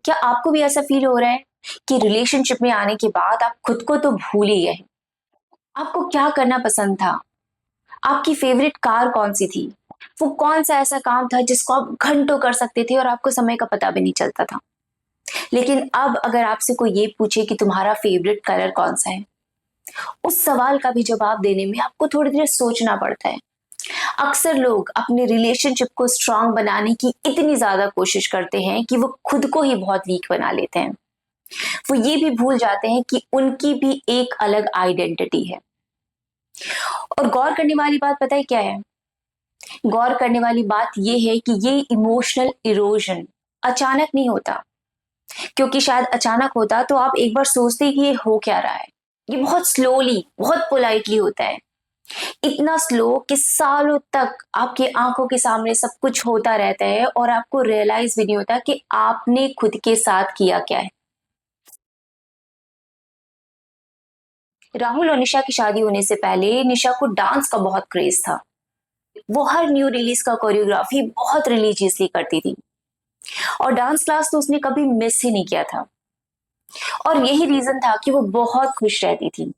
क्या आपको भी ऐसा फील हो रहा है कि रिलेशनशिप में आने के बाद आप खुद को तो भूल ही गए? आपको क्या करना पसंद था? आपकी फेवरेट कार कौन सी थी? वो कौन सा ऐसा काम था जिसको आप घंटों कर सकते थे और आपको समय का पता भी नहीं चलता था? लेकिन अब अगर आपसे कोई ये पूछे कि तुम्हारा फेवरेट कलर कौन सा है, उस सवाल का भी जवाब देने में आपको थोड़ी देर सोचना पड़ता है। अक्सर लोग अपने रिलेशनशिप को स्ट्रांग बनाने की इतनी ज्यादा कोशिश करते हैं कि वो खुद को ही बहुत वीक बना लेते हैं। वो ये भी भूल जाते हैं कि उनकी भी एक अलग आइडेंटिटी है। और गौर करने वाली बात पता है क्या है? गौर करने वाली बात ये है कि ये इमोशनल इरोजन अचानक नहीं होता, क्योंकि शायद अचानक होता तो आप एक बार सोचते कि ये हो क्या रहा है। ये बहुत स्लोली, बहुत पोलाइटली होता है। इतना स्लो कि सालों तक आपकी आंखों के सामने सब कुछ होता रहता है और आपको रियलाइज भी नहीं होता कि आपने खुद के साथ किया क्या है। राहुल और निशा की शादी होने से पहले निशा को डांस का बहुत क्रेज था। वो हर न्यू रिलीज का कोरियोग्राफी बहुत रिलीजियसली करती थी और डांस क्लास तो उसने कभी मिस ही नहीं किया था। और यही रीजन था कि वो बहुत खुश रहती थी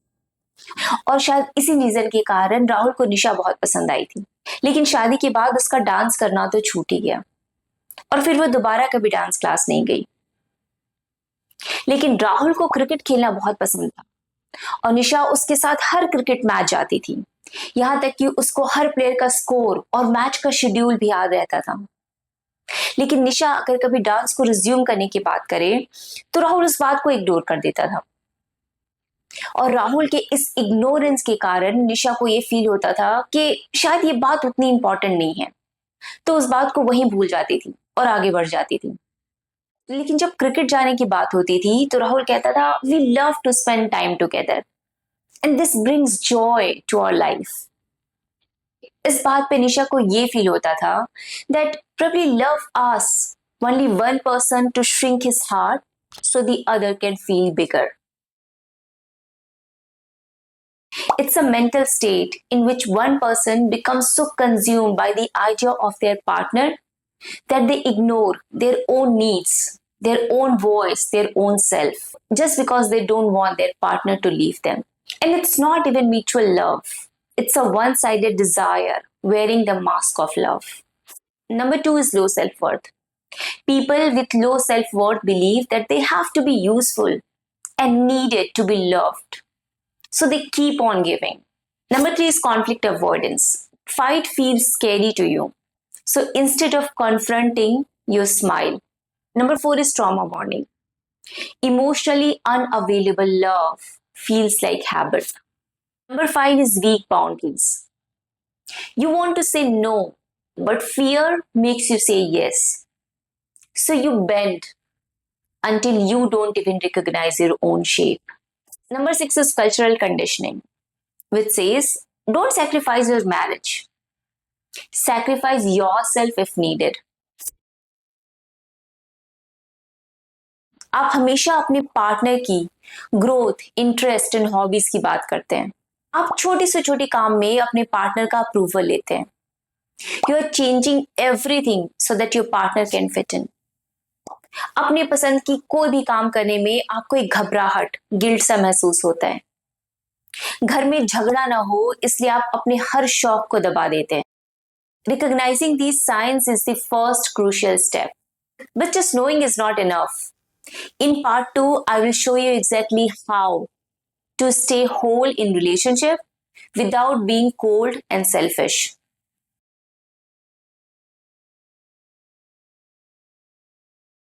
और शायद इसी रीजन के कारण राहुल को निशा बहुत पसंद आई थी। लेकिन शादी के बाद उसका डांस करना तो छूट ही गया और फिर वो दोबारा कभी डांस क्लास नहीं गई। लेकिन राहुल को क्रिकेट खेलना बहुत पसंद था और निशा उसके साथ हर क्रिकेट मैच जाती थी। यहाँ तक कि उसको हर प्लेयर का स्कोर और मैच का शेड्यूल भी याद रहता था। लेकिन निशा अगर कभी डांस को रिज्यूम करने की बात करे तो राहुल उस बात को इग्नोर कर देता था। और राहुल के इस इग्नोरेंस के कारण निशा को यह फील होता था कि शायद ये बात उतनी इंपॉर्टेंट नहीं है, तो उस बात को वहीं भूल जाती थी और आगे बढ़ जाती थी। लेकिन जब क्रिकेट जाने की बात होती थी तो राहुल कहता था, we love to spend time together and this brings joy to our life. इस बात पे निशा को ये फील होता था that probably love asks only one person to shrink his heart so the other can feel bigger. It's a mental state in which one person becomes so consumed by the idea of their partner that they ignore their own needs, their own voice, their own self, just because they don't want their partner to leave them. And it's not even mutual love, it's a one sided desire wearing the mask of love. Number two is low self worth. People with low self worth believe that they have to be useful and needed to be loved. So they keep on giving. Number three is conflict avoidance. Fight feels scary to you. So instead of confronting, you smile. Number four is trauma bonding. Emotionally unavailable love feels like habit. Number five is weak boundaries. You want to say no, but fear makes you say yes. So you bend until you don't even recognize your own shape. Number six is cultural conditioning, which says don't sacrifice your marriage, sacrifice yourself if needed. आप हमेशा अपने partner की growth, interest and hobbies की बात करते हैं। आप छोटे से छोटे काम में अपने पार्टनर का अप्रूवल लेते हैं। You are changing everything so that your partner can fit in. अपने पसंद की कोई भी काम करने में आपको एक घबराहट, गिल्ट सा महसूस होता है। घर में झगड़ा ना हो इसलिए आप अपने हर शौक को दबा देते हैं। Recognizing these signs is the first crucial step. But just knowing is not enough. In part 2, I will show you exactly how to stay whole in relationship without being cold and selfish.